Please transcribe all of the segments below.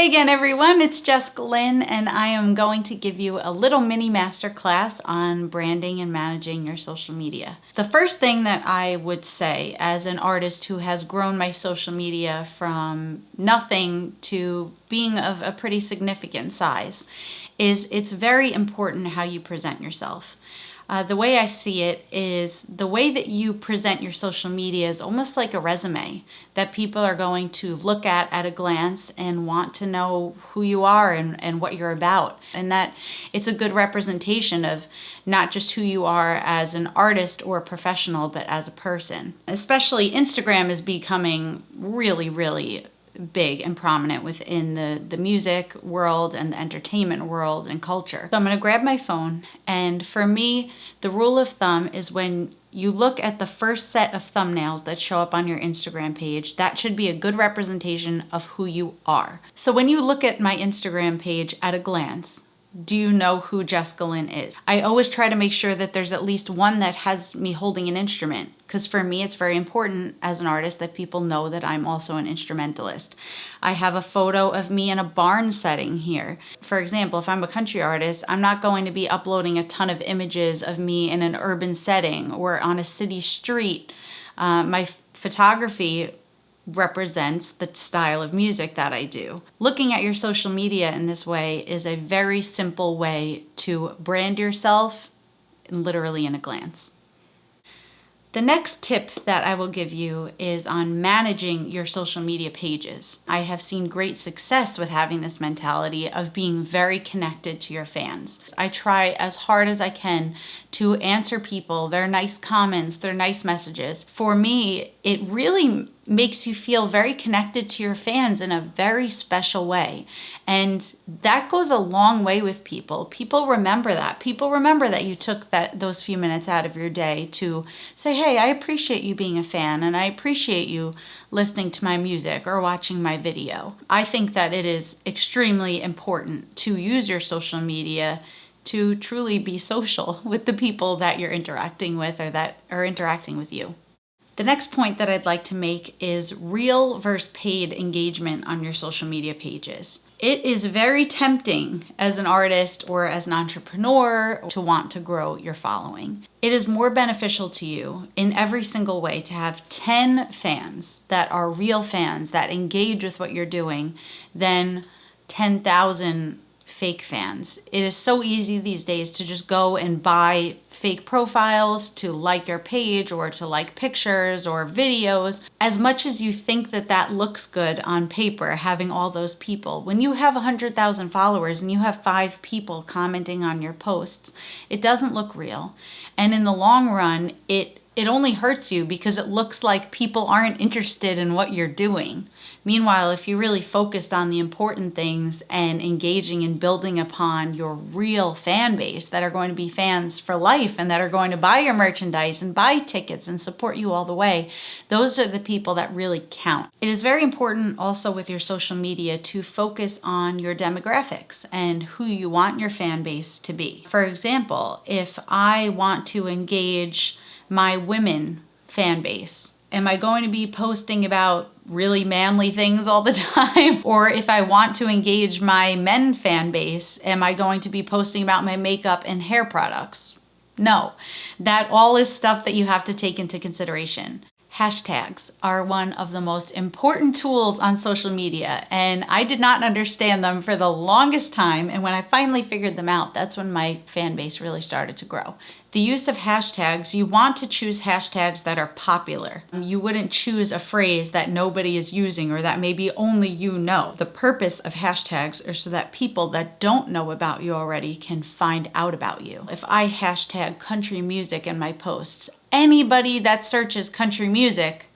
Hey again everyone, it's Jessica Lynn and I am going to give you a little mini masterclass on branding and managing your social media. The first thing that I would say as an artist who has grown my social media from nothing to being of a pretty significant size is it's very important how you present yourself. The way I see it is the way that you present your social media is almost like a resume that people are going to look at a glance and want to know who you are and what you're about. And that it's a good representation of not just who you are as an artist or a professional, but as a person. Especially Instagram is becoming really big and prominent within the music world and the entertainment world and culture. So I'm going to grab my phone, and for me, the rule of thumb is when you look at the first set of thumbnails that show up on your Instagram page, that should be a good representation of who you are. So when you look at my Instagram page at a glance, do you know who Jessica Lynn is? I always try to make sure that there's at least one that has me holding an instrument, because for me it's very important as an artist that people know that I'm also an instrumentalist. I have a photo of me in a barn setting here. For example, if I'm a country artist, I'm not going to be uploading a ton of images of me in an urban setting or on a city street. My photography represents the style of music that I do. Looking at your social media in this way is a very simple way to brand yourself, literally in a glance. The next tip that I will give you is on managing your social media pages. I have seen great success with having this mentality of being very connected to your fans. I try as hard as I can to answer people, their nice comments, their nice messages. For me, it really makes you feel very connected to your fans in a very special way. And that goes a long way with people. People remember that. People remember that you took those few minutes out of your day to say, hey, I appreciate you being a fan and I appreciate you listening to my music or watching my video. I think that it is extremely important to use your social media to truly be social with the people that you're interacting with or that are interacting with you. The next point that I'd like to make is real versus paid engagement on your social media pages. It is very tempting as an artist or as an entrepreneur to want to grow your following. It is more beneficial to you in every single way to have 10 fans that are real fans that engage with what you're doing than 10,000 fake fans. It is so easy these days to just go and buy fake profiles to like your page or to like pictures or videos. As much as you think that that looks good on paper, having all those people, when you have 100,000 followers and you have 5 people commenting on your posts, it doesn't look real. And in the long run, it only hurts you because it looks like people aren't interested in what you're doing. Meanwhile, if you really focused on the important things and engaging and building upon your real fan base that are going to be fans for life and that are going to buy your merchandise and buy tickets and support you all the way, those are the people that really count. It is very important also with your social media to focus on your demographics and who you want your fan base to be. For example, if I want to engage my women fan base, am I going to be posting about really manly things all the time? Or if I want to engage my men fan base, am I going to be posting about my makeup and hair products? No, that all is stuff that you have to take into consideration. Hashtags are one of the most important tools on social media, and I did not understand them for the longest time, and when I finally figured them out, that's when my fan base really started to grow. The use of hashtags, you want to choose hashtags that are popular. You wouldn't choose a phrase that nobody is using or that maybe only you know. The purpose of hashtags is so that people that don't know about you already can find out about you. If I hashtag country music in my posts, anybody that searches country music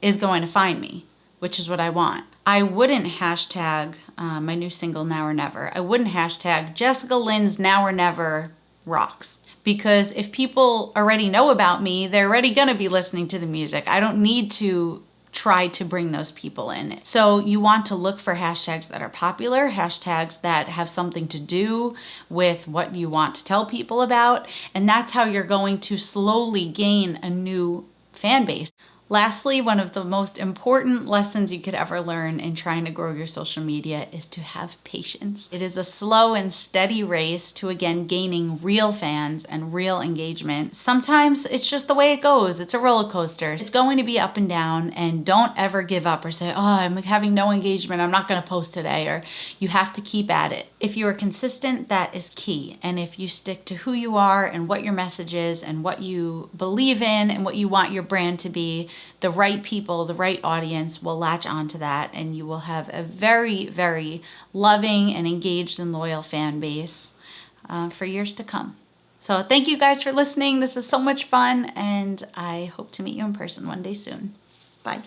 is going to find me, which is what I want. I wouldn't hashtag my new single, Now or Never. I wouldn't hashtag Jessica Lynn's Now or Never rocks. Because if people already know about me, they're already gonna be listening to the music. I don't need to try to bring those people in. So you want to look for hashtags that are popular, hashtags that have something to do with what you want to tell people about, and that's how you're going to slowly gain a new fan base. Lastly, one of the most important lessons you could ever learn in trying to grow your social media is to have patience. It is a slow and steady race to, again, gaining real fans and real engagement. Sometimes it's just the way it goes. It's a roller coaster. It's going to be up and down, and don't ever give up or say, oh, I'm having no engagement, I'm not going to post today, or you have to keep at it. If you are consistent, that is key. And if you stick to who you are and what your message is and what you believe in and what you want your brand to be, the right people, the right audience will latch onto that, and you will have a very, very loving and engaged and loyal fan base for years to come. So thank you guys for listening. This was so much fun, and I hope to meet you in person one day soon. Bye.